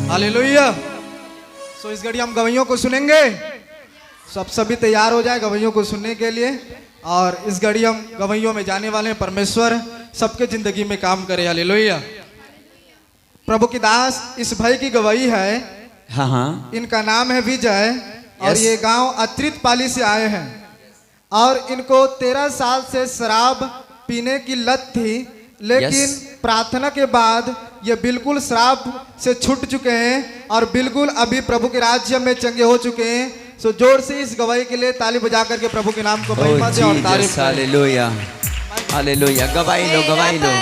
Hallelujah. सो इस घड़ी हम गवैयों को सुनेंगे। सभी तैयार हो जाए गवैयों को सुनने के लिए। और इस घड़ी हम गवैयों में जाने वाले हैं। परमेश्वर सबके जिंदगी में काम करे। हालेलुया। प्रभु की दास इस भाई की गवाही है। हाँ। इनका नाम है विजय और ये गांव अत्रित पाली से आए हैं। और इनको 13 साल से शराब पीने की लत थी, लेकिन प्रार्थना के बाद ये बिल्कुल शराब से छूट चुके हैं और बिल्कुल अभी प्रभु के राज्य में चंगे हो चुके हैं। सो जोर से इस गवाही के लिए ताली बजा करके प्रभु के नाम को महिमा दे और तारीफ करें। Hallelujah hallelujah. गवाही लो गवाही लो।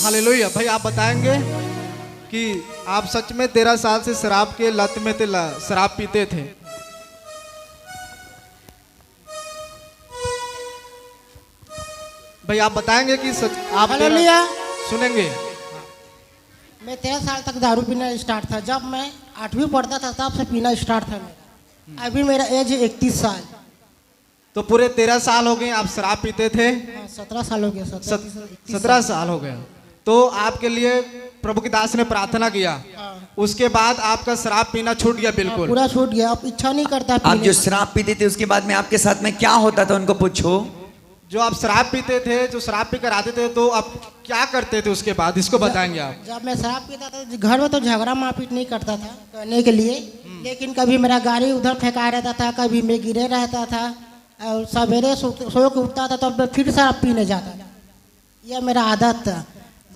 हालेलुया। भाई आप बताएंगे कि आप सच में 13 साल से शराब के लत में थे, शराब पीते थे। भाई आप बताएंगे कि सच आप सुनेंगे। मैं 13 साल तक दारू पीना स्टार्ट था। जब मैं 8वीं पढ़ता था तब से पीना स्टार्ट था मेरा। अभी मेरा एज 31 साल। तो पूरे 13 साल हो गए आप शराब पीते थे। 17 साल हो गया। 17 साल हो गया। तो आपके लिए प्रभु की दास ने प्रार्थना किया। उसके बाद आपका शराब पीना छूट गया। बिल्कुल पूरा छूट गया। अब इच्छा नहीं करता। आप जो शराब पीते थे उसके बाद में आपके साथ में क्या होता था उनको पूछो। जो आप शराब पीते थे, जो शराब पीकर आते थे, तो आप क्या करते थे उसके बाद, इसको बताएंगे आप। जब मैं शराब पीता था घर में तो झगड़ा मारपीट नहीं करता था करने के लिए, लेकिन कभी मेरा गाड़ी उधर फेंका रहता था, कभी मैं गिरे रहता था और सवेरे सो के उठता था तो मैं फिर शराब पीने जाता था। यह मेरा आदत था।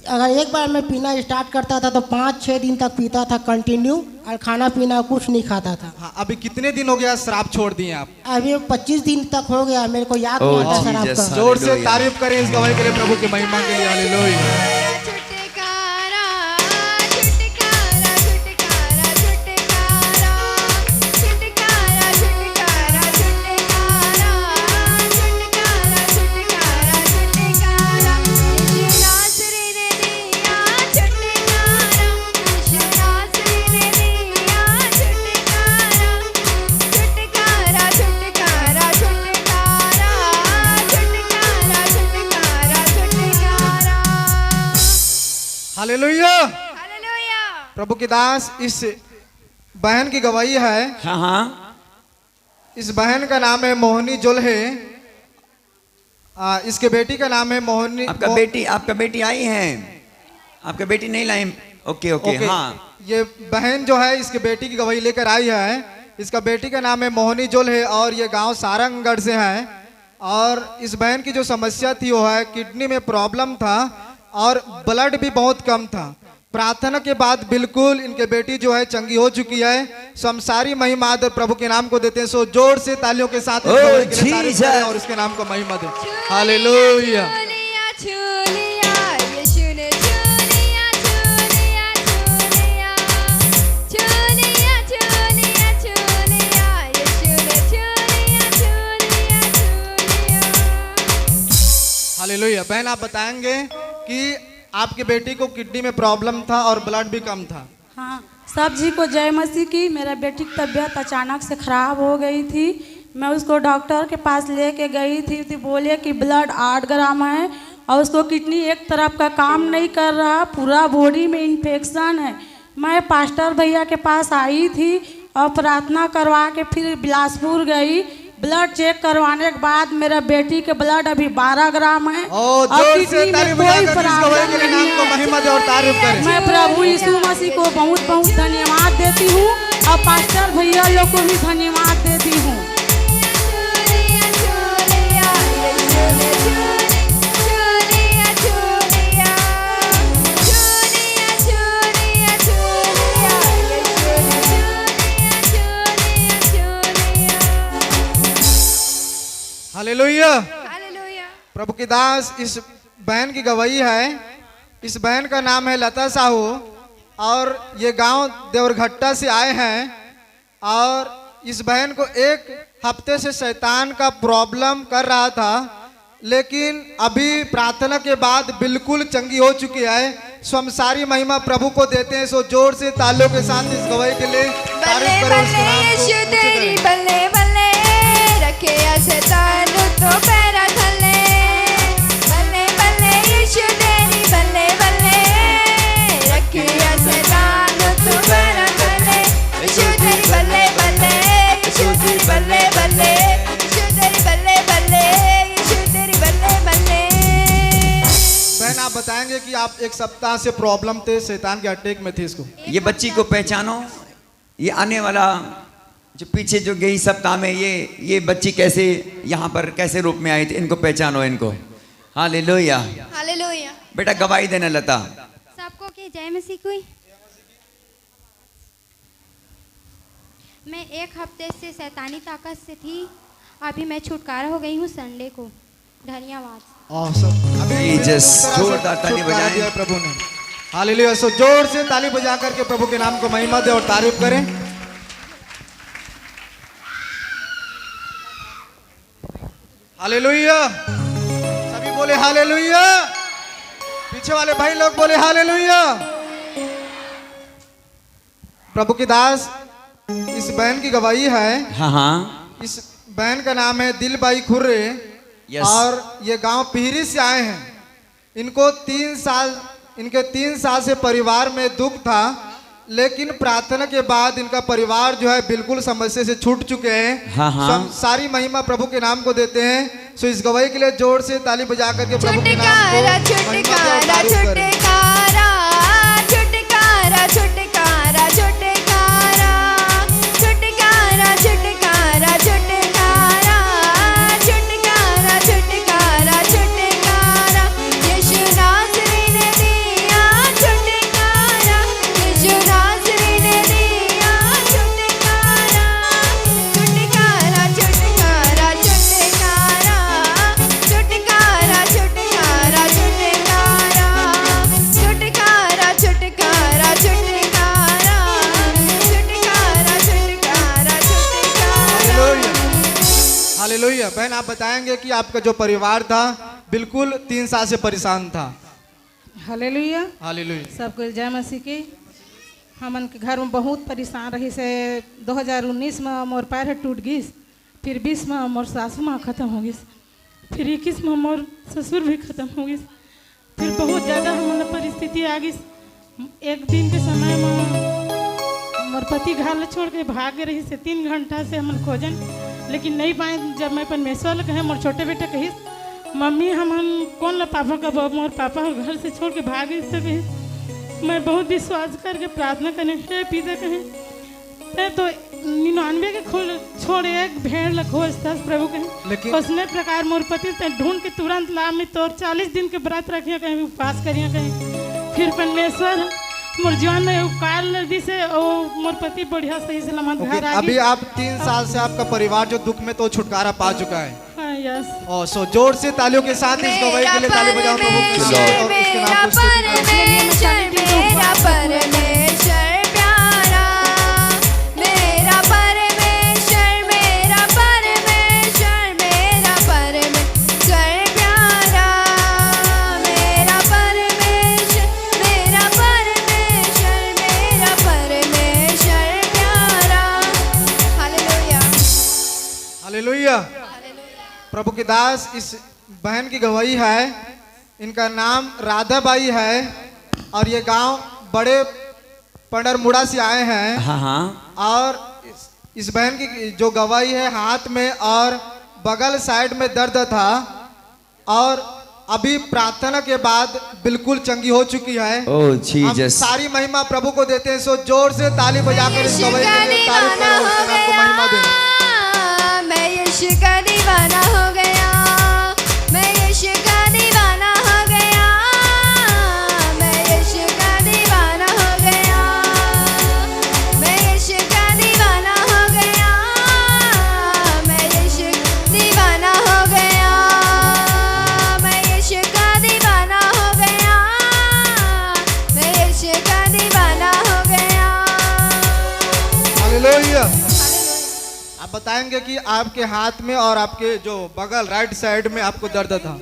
अगर एक बार मैं पीना स्टार्ट करता था तो 5-6 दिन तक पीता था कंटिन्यू, और खाना पीना कुछ नहीं खाता था। हाँ, अभी कितने दिन हो गया शराब छोड़ दिए आप? अभी 25 दिन तक हो गया। मेरे को याद नहीं आता शराब का। जोर से तारीफ करें इस गवाही के लिए, प्रभु की महिमा के लिए। हालेलुया। हालेलुया। प्रभु की दास इस बहन की गवाही है। हाँ। इस बहन का नाम है मोहनी जोल्हे। इसके बेटी का नाम है मोहनी। आपका बेटी आई है? आपका बेटी नहीं लाई? ओके। हाँ, ये बहन जो है इसके बेटी की गवाही लेकर आई है। इसका बेटी का नाम है मोहनी जोल्हे और ये गांव सारंगगढ़ से है। और इस बहन की जो समस्या थी वो है किडनी में प्रॉब्लम था और ब्लड भी बहुत कम था। प्रार्थना के बाद बिल्कुल इनके बेटी जो है चंगी हो चुकी है। सो हम सारी महिमा आदर प्रभु के नाम को देते हैं। सो जोर से तालियों के साथ और इसके नाम को महिमा दे। हालेलुया। हालेलुया। बहन आप बताएंगे कि आपके बेटी को किडनी में प्रॉब्लम था और ब्लड भी कम था। हाँ, सब जी को जय मसीह की। मेरा बेटी की तबीयत अचानक से ख़राब हो गई थी। मैं उसको डॉक्टर के पास लेके गई थी तो बोले कि ब्लड 8 ग्राम है और उसको किडनी एक तरफ का काम नहीं कर रहा, पूरा बॉडी में इन्फेक्शन है। मैं पास्टर भैया के पास आई थी और प्रार्थना करवा के फिर बिलासपुर गई। ब्लड चेक करवाने के बाद मेरा बेटी के ब्लड अभी 12 ग्राम है और किडनी में कोई प्रॉब्लम नहीं है। मैं प्रभु यीशु मसीह को बहुत बहुत धन्यवाद देती हूँ और पास्टर भैया लोग को भी धन्यवाद देती हूँ। हालेलुया। प्रभु की दास इस बहन की गवाही है। इस बहन का नाम है लता साहू और ये गांव देवरघट्टा से आए हैं। और इस बहन को एक हफ्ते से शैतान का प्रॉब्लम कर रहा था, लेकिन अभी प्रार्थना के बाद बिल्कुल चंगी हो चुकी है। सो हम सारी महिमा प्रभु को देते हैं। सो जोर से तालियों के साथ इस गवाही के लिए बल्ले तारीफ करें, उसके बल्ले नाम को यीशु ऊंचे तेरी करें। बल्ले बल्ले रखे शैतान तो पैरा थले। बल्ले बल्ले यीशु तेरी बल्ले बल्ले रखे शैतान तो पैरा थले। यीशु तेरी बल्ले बल्ले यीशु तेरी बल्ले बल्ले यीशु तेरी बल्ले बल्ले यीशु तेरी बल्ले बल्ले। बहन आप बताएंगे कि आप एक सप्ताह से प्रॉब्लम थे, शैतान के अटैक में थे इसको। ये बच्ची को पहचानो, ये आने वाला जो पीछे जो गई सप्ताह में ये बच्ची कैसे यहाँ पर कैसे रूप में आई थी, इनको पहचानो इनको। हालेलुया। हालेलुया। बेटा गवाही देना लता। सबको की जय मसीह की। मैं एक हफ्ते से शैतानी ताकत से थी, अभी मैं छुटकारा हो गई हूँ संडे को। धन्यवाद। Awesome। अभी Jesus, इस तरह से जोरदार ताली छुटकारा बजाएं। दिया प्रभु ने। हालेलुया। सो जोर से ताली बजा करके प्रभु के नाम को महिमा दे और तारीफ करें। हालेलुया। सभी बोले हालेलुया। पीछे वाले भाई लोग बोले हालेलुया। प्रभु की दास, इस बहन की गवाही है। हाँ हाँ। इस बहन का नाम है दिलबाई खुर्रे। Yes। और ये गांव पीहरी से आए हैं। इनको 3 साल से परिवार में दुख था, लेकिन प्रार्थना के बाद इनका परिवार जो है बिल्कुल समस्या से छूट चुके हैं। हाँ, हाँ। सो हम सारी महिमा प्रभु के नाम को देते हैं। सो इस गवाही के लिए जोर से ताली बजा करके प्रभु के नाम को छुटकारा महिमा दे और छुटकारा तारीफ करें। छुटकारा छुटकारा छुटकारा छुटकारा छुटकारा छुटकारा छुटकारा छुटकारा छुटकारा छुटकारा यीशु नासरी ने दिया छुटकारा। यीशु नासरी ने दिया छुटकारा। छुटकारा छुटकारा छुटकारा छुटकारा छुटकारा छुटकारा छुटकारा छुटकारा छुटकारा छुटकारा छुटकारा। हालेलुया। बहन आप बताएंगे कि आपका जो परिवार था बिल्कुल 3 साल से परेशान था। हालेलुया। हालेलुया। सबको जय मसीह की। हमन के घर में बहुत परेशान रही से 2019 में मोर पैर टूट गई, फिर 20 में मोर सासू माँ खत्म हो गई, फिर 21 में मोर ससुर भी खत्म हो गई, फिर बहुत ज़्यादा हमारा परिस्थिति आ गई। एक दिन के समय में मोर पति घर छोड़ के भाग रही से 3 घंटा से हम खोजन, लेकिन नहीं पाए। जब मैं परमेश्वर ल कहे, मोर छोटे बेटे कही मम्मी हम कौन ला पापा का मोर पापा घर से छोड़ के भाग गई से कही। मैं बहुत विश्वास करके प्रार्थना करने हे पिता कहे तो 99 के खोल छोड़ एक भेड़ ला खोज था प्रभु कहे। लेकिन उसने प्रकार मोर पति से ढूंढ के तुरंत ला में तो 40 दिन के व्रत रखिए कहीं उपवास करिए कहीं। फिर परमेश्वर मोर जीवन में उपकार नदी से और मोर पति बढ़िया सही सलामत घर आ अभी गई। आप 3 साल से आपका परिवार जो दुख में तो छुटकारा पा चुका है। हाँ यस। और सो जोर से तालियों के साथ इस गवाही के लिए ताली बजाओ प्रभु के नाम पे और उसके नाम को स्तुति करें। मेरा परमेश्वर प्यारा, मेरा परमेश्वर मेरा परमेश्वर मेरा परमेश्वर प्यारा, मेरा परमेश्वर मेरा परमेश्वर मेरा परमेश्वर प्यारा। हालेलुया। हालेलुया। प्रभु की दास, इस बहन की गवाही है। इनका नाम राधाबाई है और ये गांव बड़े पंडरमुड़ा से आए हैं। हाँ हाँ। और इस बहन की जो गवाही है, हाथ में और बगल साइड में दर्द था और अभी प्रार्थना के बाद बिल्कुल चंगी हो चुकी है। ओह हम जीसस। सारी महिमा प्रभु को देते हैं। सो जोर से ताली बजाकर इस गवाही के लिए तारीफ करें और उसके नाम को महिमा दें। मैं यीशु का दीवाना हो गया, मैं यीशु का दीवाना हो गया, मैं यीशु का दीवाना हो गया, मैं यीशु का दीवाना हो गया, मैं यीशु दीवाना हो गया, मैं यीशु का दीवाना हो गया, मैं यीशु का दीवाना हो गया। हालेलुया। आप बताएंगे कि आपके हाथ में और आपके जो बगल राइट साइड में आपको दर्द था।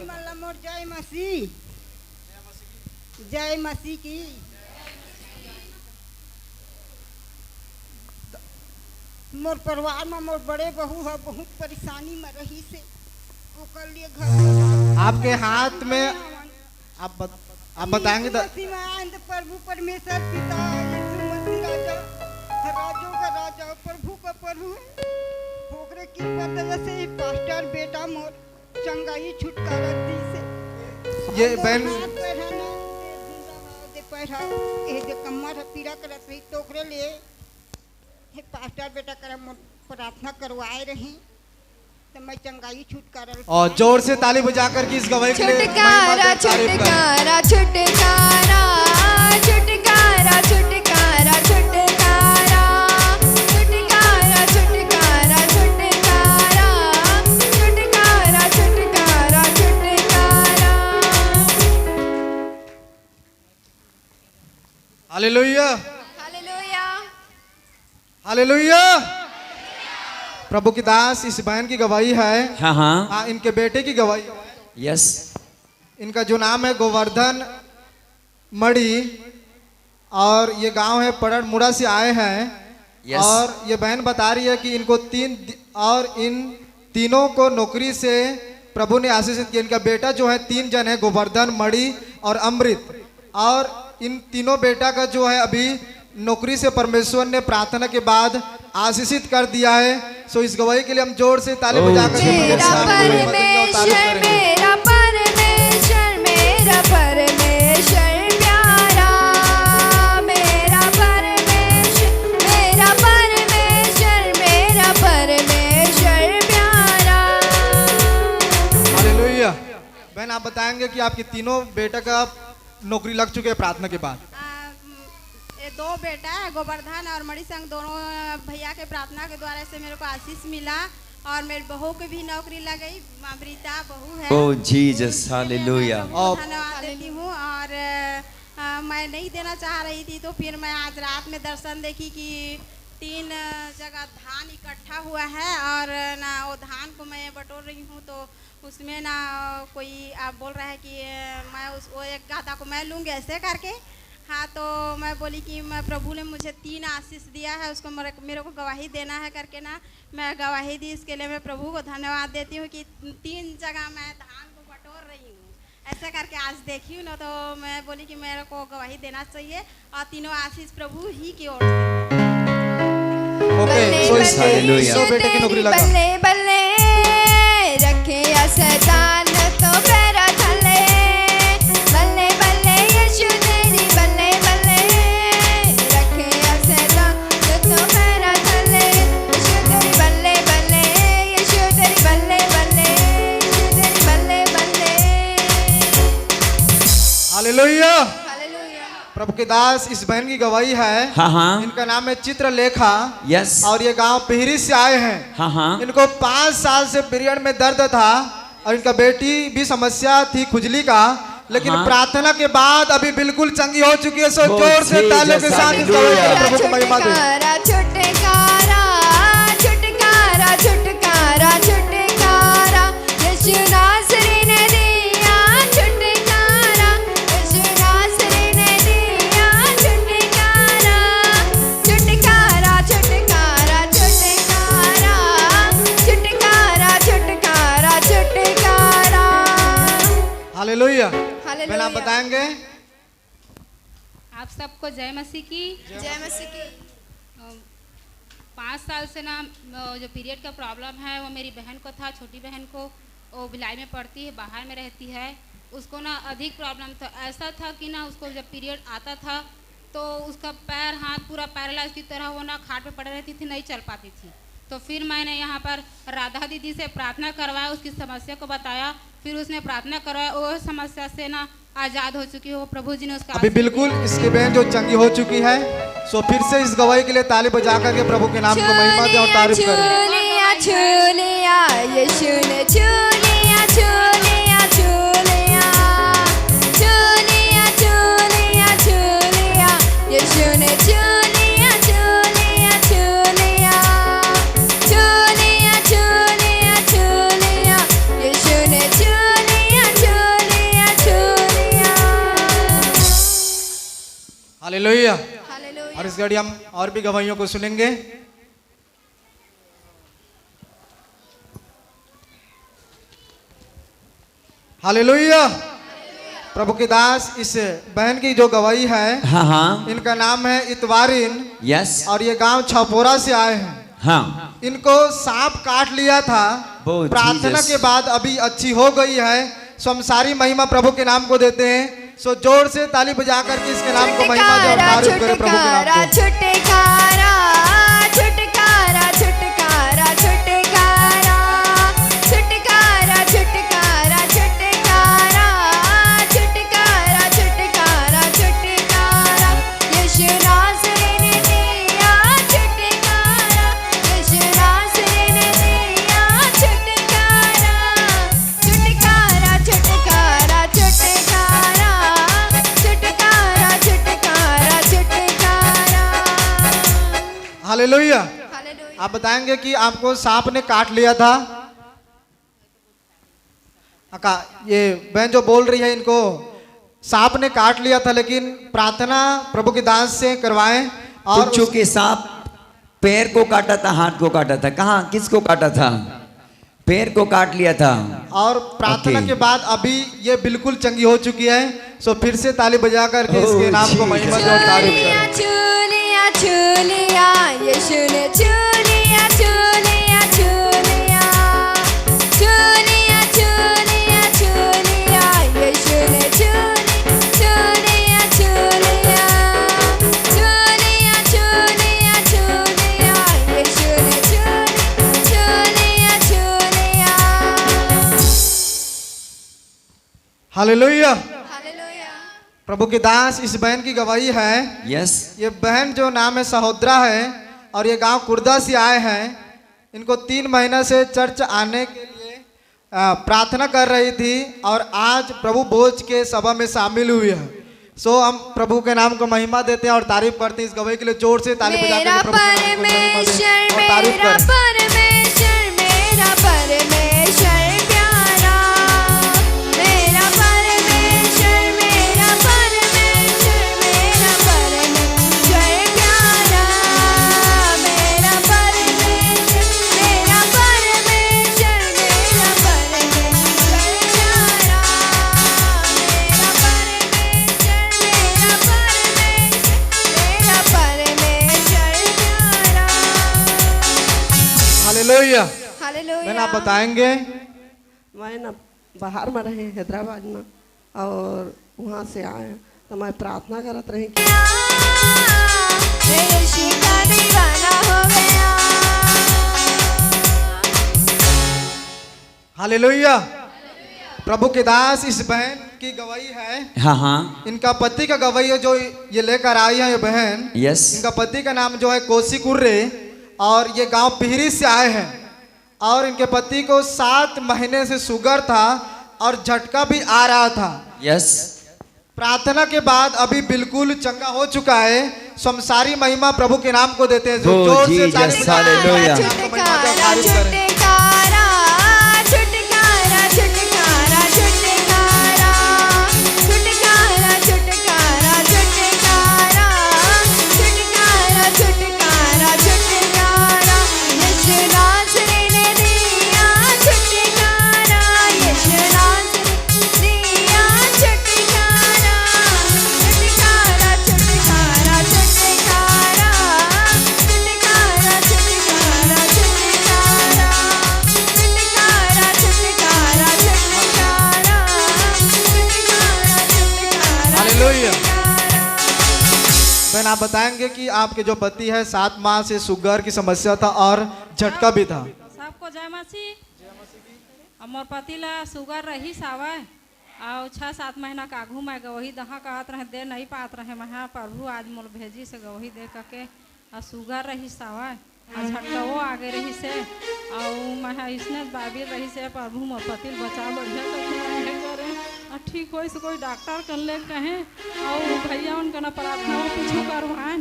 जय मसीह की। मोर परिवार में मोर बड़े बहू है बहुत परेशानी में रही से ओकर लिए घर आपके हाथ में आप बताएंगे तो मसीह में आए तो प्रभु परमेश्वर पिता यीशु मसीह राजा राजों का राजा प्रभु का प्रभु ओकरे कृपा दया से पास्टर बेटा मोर चंगाई छुटकारा दी से ये बहन पैसा ए जे कमर पीड़ा करत रही तो ओकरे लिए हे पास्टर बेटा कर प्रार्थना करवाए रही तो मैं चंगाई छुटकारा और जोर से ताली बजाकर की इस गवाही के लिए छुटकारा छुटकारा छुटकारा छुटकारा छुटकारा छुटकारा छुटकारा छुटकारा छुटकारा छुटकारा छुटकारा छुटकारा। Hallelujah hallelujah hallelujah. प्रभु की दास इस बहन की गवाही है। हाँ हाँ इनके बेटे की गवाही है। यस इनका जो नाम है गोवर्धन मड़ी और ये गांव है पड़ड़ मुड़ा से आए हैं। Yes. और ये बहन बता रही है कि इनको इन तीनों को नौकरी से प्रभु ने आशीषित किया। इनका बेटा जो है 3 जन है गोवर्धन मड़ी और अमृत और इन तीनों बेटा का जो है अभी नौकरी से परमेश्वर ने प्रार्थना के बाद आशीषित कर दिया है। सो इस गवाही के लिए हम जोर से ताली बजाकर मेरा परमेश्वर मेरा परमेश्वर मेरा परमेश्वर प्यारा मेरा परमेश्वर मेरा परमेश्वर मेरा परमेश्वर प्यारा। हालेलुया। बहन आप बताएंगे कि आपके तीनों बेटा का नौकरी लग चुके हैं प्रार्थना के बाद। ये 2 बेटा है गोवर्धन और मणि संग दोनों भैया के प्रार्थना के द्वारा से मेरे को आशीष मिला और मेरी बहू की भी नौकरी लग गई। अमृता बहू है। ओ जीसस हालेलुया। धन्यवाद देती हूँ और मैं नहीं देना चाह रही थी तो फिर मैं आज रात में दर्शन देखी कि 3 जगह धान इकट्ठा हुआ है और ना वो धान को मैं बटोर रही हूँ तो उसमें ना कोई आप बोल रहा है कि मैं वो एक गादा को मैं लूँगी ऐसे करके। हाँ तो मैं बोली कि मैं प्रभु ने मुझे 3 आशीष दिया है उसको मेरे को गवाही देना है करके ना मैं गवाही दी। इसके लिए मैं प्रभु को धन्यवाद देती हूँ कि 3 जगह मैं धान को बटोर रही हूँ ऐसे करके आज देखी हूँ ना तो मैं बोली कि मेरे को गवाही देना चाहिए और तीनों आशीष प्रभु ही की ओर से। बल्ले बल्ले रखे शैतान तो पैरा थले बल्ले बल्ले यीशु तेरी बल्ले बल्ले रखे शैतान तो पैरा थले यीशु तेरी बल्ले बल्ले यीशु तेरी बल्ले बल्ले यीशु तेरी बल्ले बल्ले। हालेलुया। हालेलुया। प्रभु के दास इस बहन की गवाही है। हाँ हाँ इनका नाम है चित्रलेखा। यस और ये गांव पिहरी से आए हैं। हाँ हाँ इनको 5 साल से पीरियड में दर्द था और इनका बेटी भी समस्या थी खुजली का लेकिन हाँ। प्रार्थना के बाद अभी बिल्कुल चंगी हो चुकी है। सो जोर से तालियों के साथ इस गवाही के लिए प्रभु को महिमा दें। छुटकारा छुटकारा छुटकारा छुटकारा यीशु नासरी ने दिया छुटकारा यीशु नासरी ने दिया छुटकारा छुटकारा छुटकारा छुटकारा छुटकारा छुटकारा छुटकारा। हालेलुया। हालेलुया। पहले आप बताएंगे। आप सबको जय मसीह की। जय मसीह की। 5 साल से ना जो पीरियड का प्रॉब्लम है वो मेरी बहन को था छोटी बहन को वो भिलाई में पढ़ती है बाहर में रहती है उसको ना अधिक प्रॉब्लम था। ऐसा था कि ना उसको जब पीरियड आता था तो उसका पैर हाथ पूरा पैरालाइज की तरह वो ना खाट पे पड़ रहती थी नहीं चल पाती थी। तो फिर मैंने यहाँ पर राधा दीदी से प्रार्थना करवाया उसकी समस्या को बताया फिर उसने प्रार्थना करवाया वो समस्या से ना आज़ाद हो चुकी हो प्रभु जी ने उसका अभी बिल्कुल इसकी बहन जो चंगी हो चुकी है। सो फिर से इस गवाही के लिए ताली बजा करके प्रभु के नाम को महिमा दें और तारीफ करें। छूलिया छूलिया यीशु ने छूलिया छूलिया छूलिया छूलिया छूलिया छूलिया यीशु ने छूलिया छूलिया छूलिया छूलिया छूलिया छूलिया यीशु ने छूलिया छूलिया छूलिया। हालेलुया। हालेलुया। और इस घड़ी हम और भी गवाहियों को सुनेंगे। हालेलुया। प्रभु के दास, इस बहन की जो गवाही है, हाँ हाँ, इनका नाम है इतवारिन यस, और ये गांव छपोरा से आए हैं। हाँ, इनको सांप काट लिया था, Oh, प्रार्थना Jesus. के बाद अभी अच्छी हो गई है। सो हम सारी महिमा प्रभु के नाम को देते हैं। सो जोर से ताली बजा करके इसके नाम को महिमा दे और तारीफ करें प्रभु के नाम को। छुटकारा छुटकारा छुटकारा छुटकारा छुटकारा छुटकारा छुटकारा छुटकारा छुटकारा छुटकारा यीशु नासरी ने दिया छुटकारा, यीशु नासरी ने दिया छुटकारा छुटकारा छुटकारा छुटकारा छुटकारा छुटकारा छुटकारा। हालेलुया। हालेलुया। आप बताएंगे कि आपको सांप ने काट लिया था। ये बहन जो बोल रही है, इनको सांप ने काट लिया था, लेकिन प्रार्थना प्रभु के दास से करवाएं। और और चूंकि सांप पैर को काटा था, हाथ को काटा था, कहाँ किसको काटा था? पैर को काट लिया था। और प्रार्थना Okay. के बाद अभी ये बिल्कुल चंगी हो चुकी है। सो फिर से ताली बजा करके इसके नाम को महिमा दे और तारीफ करें। चूलिया चूलिया यीशु ने चूलिया चूलिया चूलिया चूलिया चूलिया चूलिया यीशु ने चूलिया चूलिया चूलिया चूलिया चूलिया यीशु ने चूलिया चूलिया। हालेलुया। हालेलुया। प्रभु के दास, इस बहन की गवाही है। यस, ये बहन जो नाम है सहोदरा है और ये गांव कुर्दा से आए हैं। इनको 3 महीने से चर्च आने के लिए प्रार्थना कर रही थी और आज प्रभु भोज के सभा में शामिल हुई है। सो हम प्रभु के नाम को महिमा देते हैं और तारीफ करते हैं। इस गवाही के लिए जोर से ताली बजा मेरा कर प्रभु के नाम को महिमा दें और तारीफ मेरा करें। परमेश्वर मेरा परमेश्वर प्यारा, मेरा परमेश्वर मेरा परमेश्वर मेरा परमेश्वर प्यारा, मेरा परमेश्वर मेरा परमेश्वर मेरा परमेश्वर प्यारा, मेरा परमेश्वर मेरा परमेश्वर प्यारा। हालेलुया। हालेलुया। बहन आप बताएंगे। मैं ना बाहर में रहे हैदराबाद में और वहाँ से आए तो मैं प्रार्थना करत रही कि मैं यीशु का दीवाना हो गया। हालेलुया। प्रभु के दास, इस बहन की गवाही है। हाँ हाँ, इनका पति का गवाही है जो ये लेकर आई है ये बहन। यस, इनका पति का नाम जो है कोसी कुर्रे और ये गांव पिहरी से आए हैं। और इनके पति को 7 महीने से शुगर था और झटका भी आ रहा था। यस, प्रार्थना के बाद अभी बिल्कुल चंगा हो चुका है। सो हम सारी महिमा प्रभु के नाम को देते हैं। Oh, जोर से Jesus, ताली बजा कर hallelujah. प्रभु के नाम को महिमा दे और तारीफ करें। छुटकारा छुटकारा छुटकारा छुटकारा छुटकारा छुटकारा छुटकारा छुटकारा छुटकारा छुटकारा यीशु नासरी ने दिया छुटकारा, यीशु नासरी दिया छुटकारा छुटकारा छुटकारा छुटकारा छुटकारा छुटकारा छुटकारा छुटकारा छुटकारा छुटकारा। हालेलुया। बहन आप बताएंगे कि आपके जो पति है 7 माह से शुगर की समस्या था और झटका भी था। सबको जय मसीह। और मोर पति ला शुगर रही सावा और 6-7 महीना का आघू मैं गवही दहा कहत रहे दे नहीं पात रहे महा प्रभु आज मोर भेजी से गवही दे करके और शुगर रही सावा और झटकाओ आगे रही से और महा इसने बाबी रही से प्रभु मोर पति बचा बढ़िया करे और ठीक हो से कोई डॉक्टर कर ले कहे और भैया उनका ना प्रार्थना कुछ करवाएं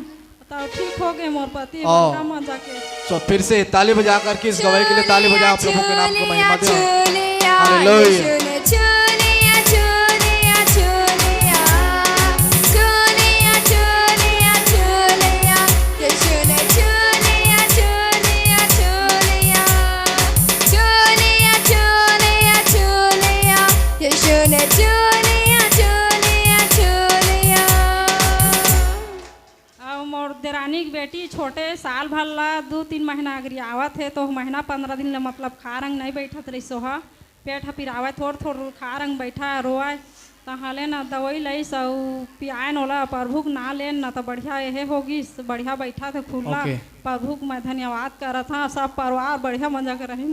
तो ठीक हो गए मोर पति बड़ा मजा के। तो फिर से ताली बजा करके इस गवाही के लिए ताली बजा प्रभु के नाम को महिमा दे। चूलिया हालेलुया। चूलिया चूलिया चूलिया चूलिया चूलिया हमनी की बेटी छोटे साल भर ला 2-3 महीना अगर आवत है तो महीना 15 दिन ला मतलब खा रंग नहीं बैठत रही सोहा पेट फिर आवे थोड़ा थोड़ा खा रंग बैठा रोए तो हले ना दवाई लई सौ पियान होला प्रभु ना लेन ना तो बढ़िया यह होगी बढ़िया बैठा थे खुला प्रभु मैं धन्यवाद करत था सब परिवार बढ़िया मजा कर रही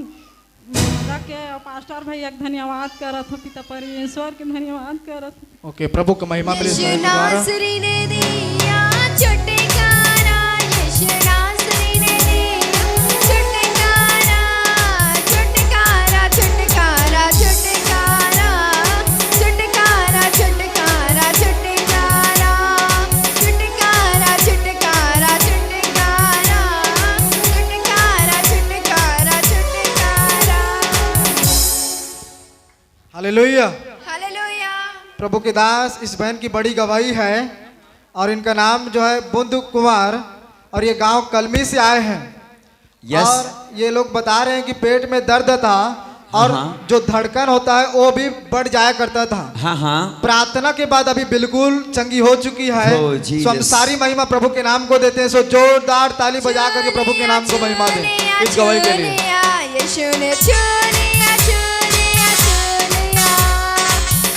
मजा के पास्टर भाई एक धन्यवाद करत हो पिता परमेश्वर के धन्यवाद करत ओके प्रभु का महिमा मिले यीशु नासरी ने दिया छुटकारा यीशु नासरी ने दिया छुटकारा छुटकारा छुटकारा छुटकारा छुटकारा छुटकारा छुटकारा छुटकारा छुटकारा छुटकारा छुटकारा छुटकारा छुटकारा हालेलुया। हालेलुया। प्रभु के दास इस बहन की बड़ी गवाही है और इनका नाम जो है बुंदू कुमार और ये गांव कलमी से आए हैं। यस। और ये लोग बता रहे हैं कि पेट में दर्द था और जो धड़कन होता है वो भी बढ़ जाया करता था। हाँ हाँ। प्रार्थना के बाद अभी बिल्कुल चंगी हो चुकी है। Oh, Jesus. सो हम सारी महिमा प्रभु के नाम को देते हैं। सो जोरदार ताली बजा करके प्रभु के नाम को महिमा दें इस गवाही के लिए। यीशु ने चुनिया चुनिया चुनिया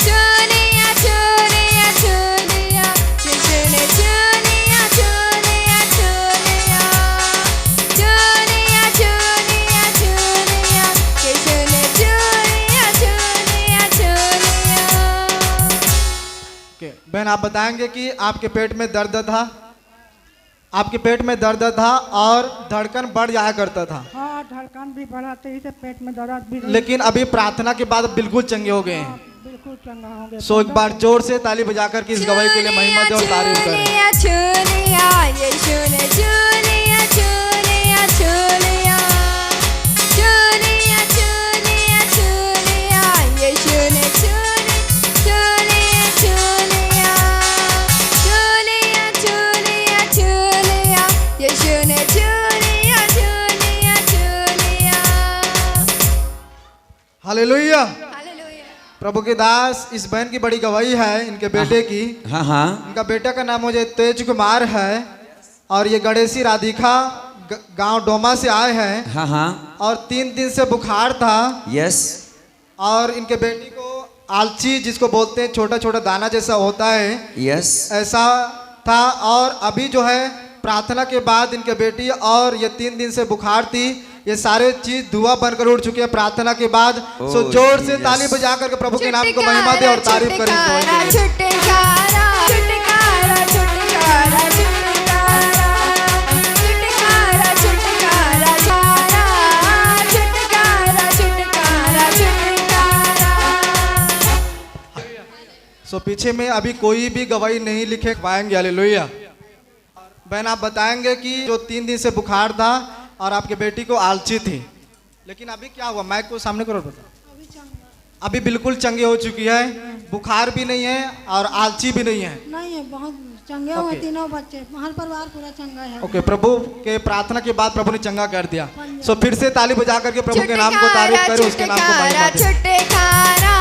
चुनिया चुनिया चुनिया यीशु ने चुनिया चुनिया चुनिया चुनिया चुनिया चुनिया यीशु ने चुनिया चुनिया चुनिया। ओके, बहन आप बताएंगे कि आपके पेट में दर्द था, आपके पेट में दर्द था और धड़कन बढ़ जाया करता था। हाँ धड़कन भी बढ़ा तेजी से पेट में दर्द भी लेकिन अभी प्रार्थना के बाद बिल्कुल चंगे हो गए हैं। बिल्कुल चंगा हो गया। सो एक बार जोर से ताली बजा कर इस गवाही के लिए महिमा दे और तारीफ करें। चुनिया चुनिया यीशु ने चुनिया चुनिया चुनिया चुनिया चुनिया चुनिया यीशु ने चुनिया चुनिया चुनिया चुनिया चुनिया यीशु ने चुनिया चुनिया चुनिया। हालेलुया। हालेलुया। प्रभु के दास इस बहन की बड़ी गवाही है इनके बेटे की। हाँ हाँ। इनका बेटा का नाम मुझे तेज कुमार है और ये गणेशी राधिका गांव डोमा से आए हैं। हाँ हाँ। और 3 दिन से बुखार था। यस। और इनके बेटी को आलची जिसको बोलते हैं छोटा छोटा दाना जैसा होता है यस। ऐसा था। और अभी जो है प्रार्थना के बाद इनके बेटी और ये 3 दिन से बुखार थी ये सारे चीज धुआं बनकर उड़ चुके हैं प्रार्थना के बाद। सो जोर से ताली बजा करके प्रभु के नाम को महिमा दे और तारीफ करें। छुटकारा छुटकारा छुटकारा छुटकारा छुटकारा छुटकारा छुटकारा छुटकारा छुटकारा। सो पीछे में अभी कोई भी गवाही नहीं लिखे पाएंगे। हालेलुया। बहन आप बताएंगे कि जो 3 दिन से बुखार था और आपके बेटी को आलची थी, लेकिन अभी क्या हुआ? माइक को सामने करो। अभी बिल्कुल चंगे हो चुकी है, बुखार भी नहीं है और आलची भी नहीं है। नहीं है, बहुत चंगे हुए तीनों बच्चे, हर परिवार पूरा चंगा है। ओके, प्रभु के प्रार्थना के बाद प्रभु ने चंगा कर दिया। सो फिर से ताली बजा करके प्रभु के नाम को तारीफ करें, उसके नाम को महिमा दें। छुटकारा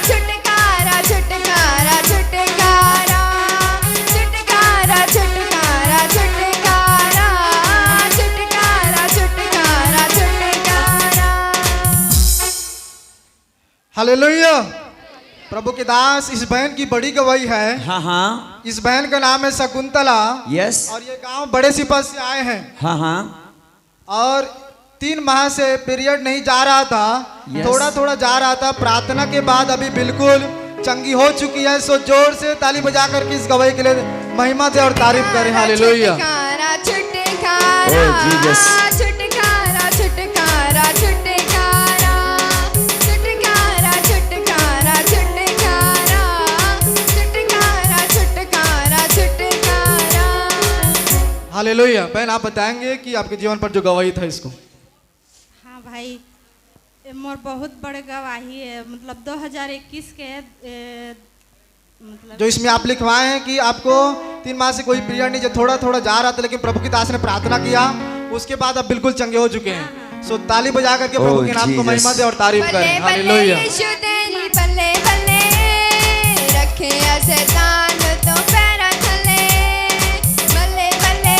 छुटकारा छुटकारा छुटकारा छुटकारा छुटकारा छुटकारा छुटकारा छुटकारा छुटकारा। हालेलुया। प्रभु के दास इस बहन की बड़ी गवाही है। हाँ हाँ। इस बहन का नाम है शकुंतला। यस। और ये गांव बड़े सिपा से आए हैं। हाँ हाँ। और 3 माह से पीरियड नहीं जा रहा था। थोड़ा थोड़ा जा रहा था। प्रार्थना के बाद अभी बिल्कुल चंगी हो चुकी है। सो जोर से ताली बजा करके इस गवाही के लिए महिमा दे और तारीफ करें। हालेलुया। छुटकारा छुटकारा छुटकारा छुटकारा छुटकारा छुटकारा छुटकारा छुटकारा छुटकारा छुटकारा छुटकारा। हालेलुया। बहन आप बताएंगे कि आपके जीवन पर जो गवाही था इसको। हाँ भाई, मोर बहुत बड़े गवाही है। मतलब 2021 के मतलब जो इसमें आप लिखवाए हैं कि आपको 3 माह से कोई पीरियड नहीं, जो थोड़ा थोड़ा जा रहा था, लेकिन प्रभु की दास ने प्रार्थना किया, उसके बाद अब बिल्कुल चंगे हो चुके हैं। सो ताली बजा करके प्रभु के नाम को महिमा दे और तारीफ करें। हालेलुया। यीशु तेरी बल्ले बल्ले रखे शैतान तो पैर थले। बल्ले बल्ले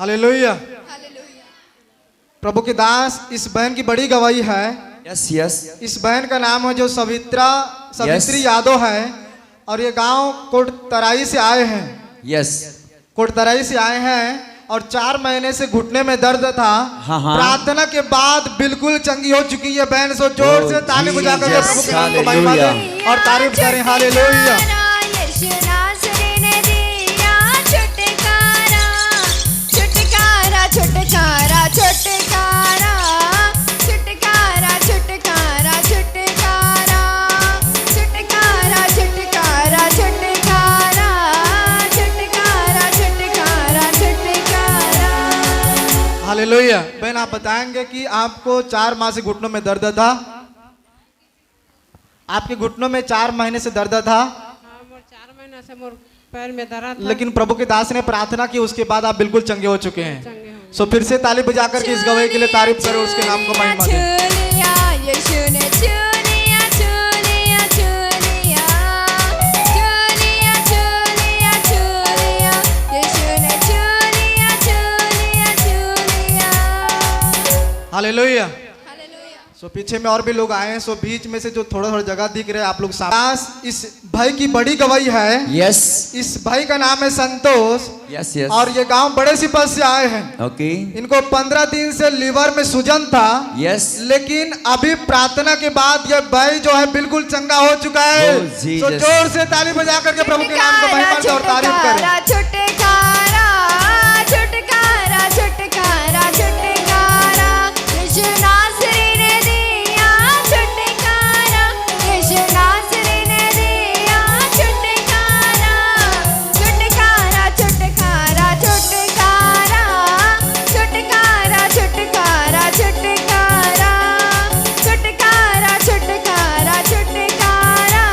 हालेलुया। प्रभु के दास, इस बहन की बड़ी गवाही है। Yes yes. इस बहन का नाम है जो सवित्री यादव है और ये गांव कोटतराई से आए हैं। यस। कोटतराई से आए हैं और 4 महीने से घुटने में दर्द था। हाँ हाँ। प्रार्थना के बाद बिल्कुल चंगी हो चुकी है बहन। सो जोर से ताली बजाकर के प्रभु के नाम को महिमा दें और तारीफ करें। हालेलुया। यीशु नासरी ने दिया छुटकारा, छुटकारा, छुटकारा, छुटकारा, छुटकारा, छुटकारा, छुटकारा, छुटकारा, छुटकारा, छुटकारा, छुटकारा, छुटकारा, छुटकारा। हालेलुया। बहन, आप बताएंगे कि आपको 4 माह से घुटनों में दर्द था। आपके घुटनों में 4 महीने से दर्द था। हाँ, मोर 4 महीना से मोर पैर में दर्द था। लेकिन प्रभु के दास ने प्रार्थना की, उसके बाद आप बिल्कुल चंगे हो चुके हैं। चंगे हो सो फिर से ताली बजाकर के इस गवाही के लिए तारीफ करें, उसके नाम को महिमा दें। छूलिया, यीशु ने छूलिया, छूलिया, छूलिया, छूलिया, छूलिया, छूलिया, यीशु ने छूलिया, छूलिया, छूलिया। हालेलुया। सो पीछे में और भी लोग आए हैं। सो बीच में से जो थोड़ा थोड़ा जगह दिख रहे हैं आप लोग सामने, इस भाई की बड़ी गवाही है। यस। इस भाई का नाम है संतोष। Yes yes. और ये गांव बड़े सिपल से आए हैं। ओके। इनको 15 दिन से लीवर में सूजन था। यस। लेकिन अभी प्रार्थना के बाद ये भाई जो है बिल्कुल चंगा हो चुका है। Oh, Jesus. तो जोर से ताली बजा करके प्रभु के नाम को महिमा दें और तारीफ करें। छुटकारा, छुटकारा, छुटकारा, छुटकारा, यीशु नासरी ने दिया छुटकारा, यीशु नासरी ने दिया छुटकारा, छुटकारा, छुटकारा, छुटकारा, छुटकारा, छुटकारा, छुटकारा, छुटकारा, छुटकारा, छुटकारा,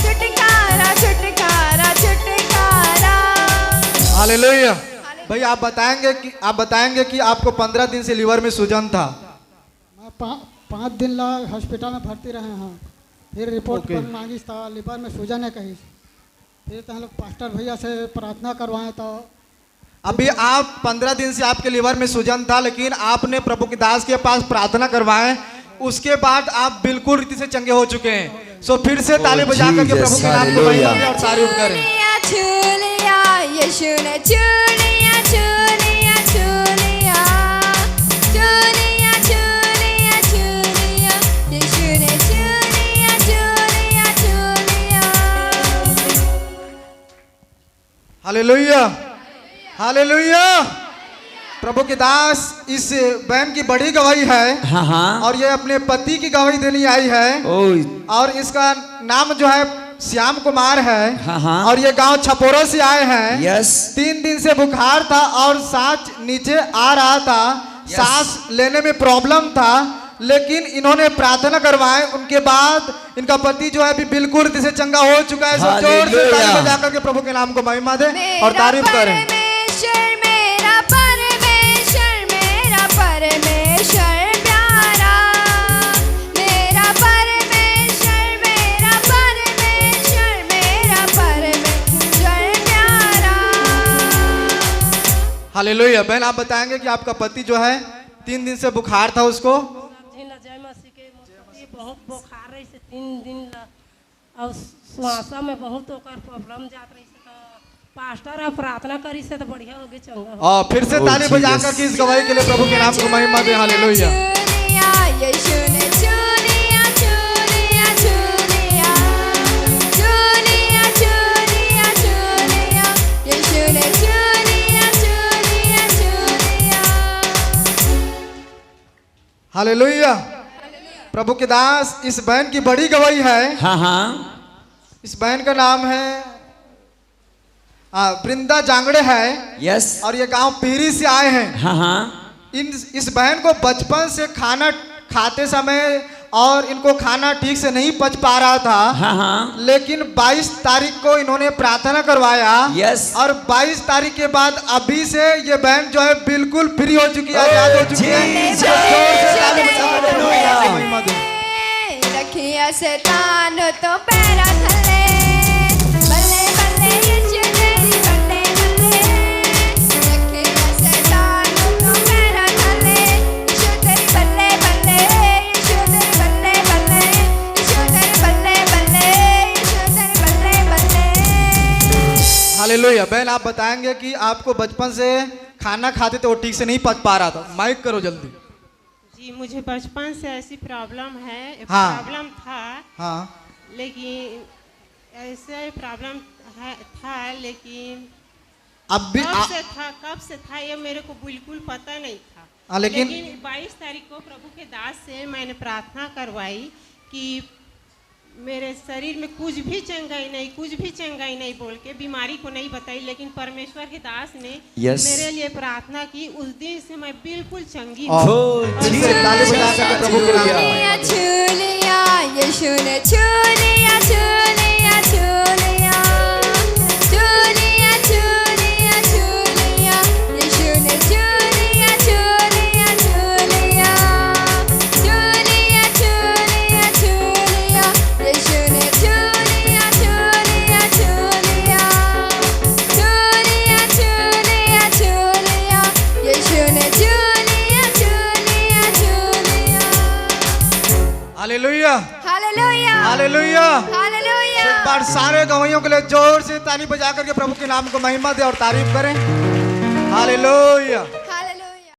छुटकारा, छुटकारा, छुटकारा। हालेलुया। भाई आप बताएंगे कि आपको 15 दिन से लीवर में सूजन था। मैं 5 दिन ला हॉस्पिटल में भर्ती रहे हैं। फिर रिपोर्ट ओके। पर मांगी था, लीवर में सूजन है कहीं। फिर तो हम लोग पास्टर भैया से प्रार्थना करवाए तो अभी आप 15 दिन से आपके लीवर में सूजन था, लेकिन आपने प्रभु के दास के पास प्रार्थना करवाए, उसके बाद आप बिल्कुल रीति से चंगे हो चुके हैं। सो फिर से ताली बजा करके प्रभु के नाम को महिमा दें और तारीफ करें। छूलिया, यीशु ने छूलिया, छूलिया, छूलिया, छूलिया, छूलिया, छूलिया, यीशु ने छूलिया, छूलिया, छूलिया। हालेलुया। हालेलुया। प्रभु के दास, इस बहन की बड़ी गवाही है। हाँ हाँ। और ये अपने पति की गवाही देने आई है। और इसका नाम जो है श्याम कुमार है। हाँ हाँ। और ये गांव छपोरा से आए हैं। यस। 3 दिन से बुखार था और सांस नीचे आ रहा था। सांस लेने में प्रॉब्लम था, लेकिन इन्होंने प्रार्थना करवाए, उनके बाद इनका पति जो है अभी बिल्कुल से चंगा हो चुका है। सो जोर से ताली बजा करके प्रभु के नाम को महिमा दें और तारीफ करें। परमेश्वर, मेरा परमेश्वर, मेरा परमेश्वर प्यारा, मेरा परमेश्वर, मेरा परमेश्वर, मेरा परमेश्वर प्यारा। हालेलुया। बहन आप बताएंगे कि आपका पति जो है 3 दिन से बुखार था उसको। जय मसीह के पति बहुत बुखार रही से 3 दिन और श्वासा में बहुत ओकर प्रॉब्लम जात रही से, तो पास्टर प्रार्थना करी से तो बढ़िया हो गई, चंगा हो। और फिर से ताली बजा करके इस गवाही के लिए प्रभु के नाम को महिमा दें। हालेलुया। छूलिया, यीशु ने छूलिया, छूलिया, छूलिया, छूलिया, छूलिया, छूलिया, यीशु ने छूलिया, छूलिया, छूलिया। हालेलुया। प्रभु के दास, इस बहन की बड़ी गवाही है। हाँ हाँ। इस बहन का नाम है वृंदा जांगड़े है। यस। और ये गांव पीरी से आए हैं। हाँ हाँ। इस बहन को बचपन से खाना खाते समय और इनको खाना ठीक से नहीं पच पा रहा था। हाँ हाँ। लेकिन 22 तारीख को इन्होंने प्रार्थना करवाया। यस। और 22 तारीख के बाद अभी से ये बहन जो है बिल्कुल फ्री हो चुकी है, आजाद हो चुकी है। रखिया शैतान तो पैरा थले, बल्ले बल्ले यीशु तेरी बल्ले बल्ले, रखिया शैतान हालेलुया। बहन आप बताएंगे कि आपको बचपन से खाना खाते थे वो ठीक से नहीं पच पा रहा था, माइक करो जल्दी। जी मुझे बचपन से ऐसी प्रॉब्लम है, हाँ। प्रॉब्लम था, हाँ लेकिन ऐसे प्रॉब्लम था, लेकिन अब भी कब से था ये मेरे को बिल्कुल पता नहीं था। लेकिन 22 तारीख को प्रभु के दास से मैंने प्रार्थना करवाई कि मेरे शरीर में कुछ भी चंगाई नहीं बोल के बीमारी को नहीं बताई, लेकिन परमेश्वर के दास ने मेरे लिए प्रार्थना की। उस दिन से मैं बिल्कुल चंगी हूँ। छू लिया यीशु ने छू लिया, छू लिया, छू लिया, छू लिया, छू लिया, छू लिया, यीशु ने छू लिया, छू लिया, छू लिया, छू लिया, छू लिया, छू लिया, यीशु ने छू लिया, छू लिया, छू लिया, छू लिया, छू लिया, छू लिया, यीशु ने छू लिया, छू लिया, छू लिया। Hallelujah, hallelujah, hallelujah, hallelujah. एक बार सारे गवाहियों के लिए जोर से ताली बजा करके प्रभु के नाम को महिमा दे और तारीफ करें। हालेलुया।